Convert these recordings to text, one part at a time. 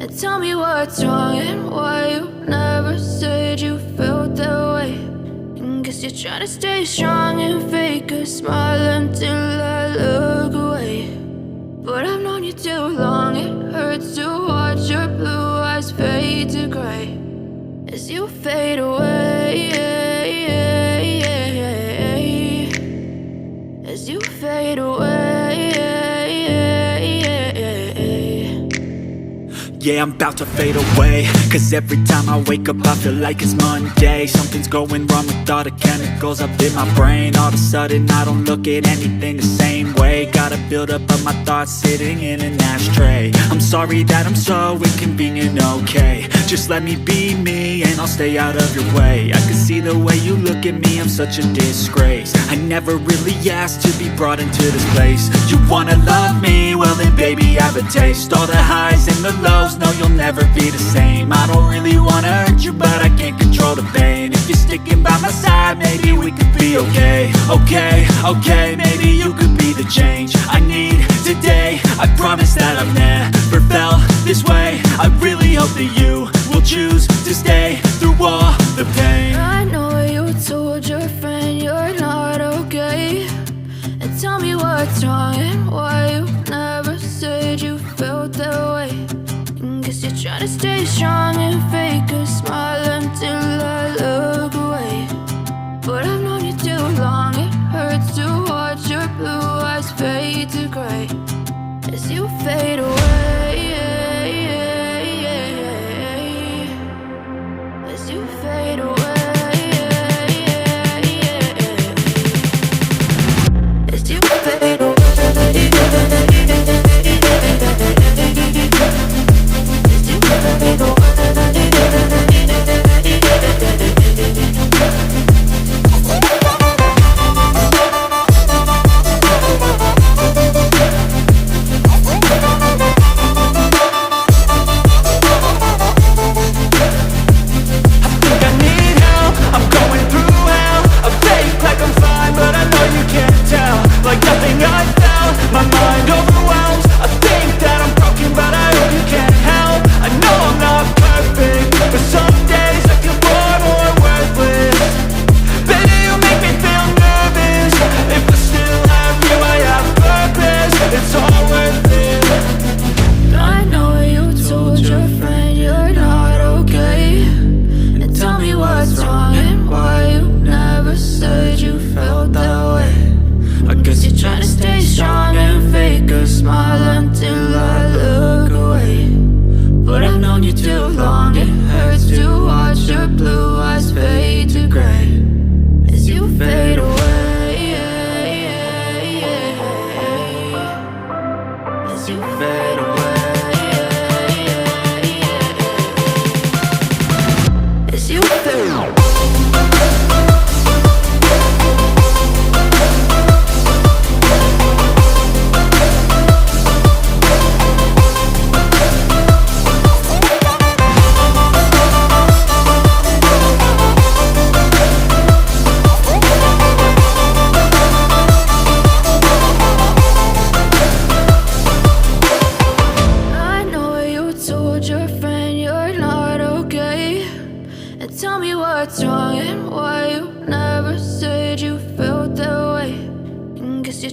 And tell me what's wrong and why you never said you felt that way. And guess you're trying to stay strong and fake a smile until I look away. But I've known you too long, it hurts to watch your blue eyes fade to gray as you fade away, as you fade away. Yeah, I'm about to fade away, cause every time I wake up I feel like it's Monday. Something's going wrong with all the chemicals up in my brain. All of a sudden I don't look at anything the same way. Gotta build up of my thoughts sitting in an ashtray. I'm sorry that I'm so inconvenient, okay. Just let me be me and I'll stay out of your way. I can see the way you look at me, I'm such a disgrace. I never really asked to be brought into this place. You wanna love me? Well then baby I have a taste. All the highs and the lows, no you'll never be the same. I don't really wanna hurt you but I can't control the pain. If you're sticking by my side maybe we could be okay. Okay, maybe you could be the change I need today. I promise that I've never felt this way. I really hope that you will choose to stay through all the pain. I know you told your friend you're not okay. And tell me what's wrong and why you never said you felt that way. And guess you're trying to stay strong and fake a smile until I look away. But I've known you too long, it hurts to watch your blue eyes fade to gray as you fade away, as you fade away, as you fade away.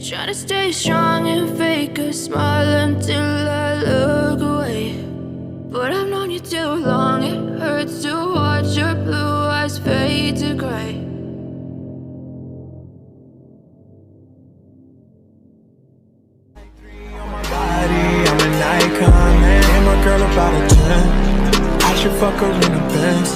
Trying to stay strong and fake a smile until I look away. But I've known you too long, it hurts to watch your blue eyes fade to gray. I'm an icon, man. And my girl about a 10. I should fuck her in a Benz.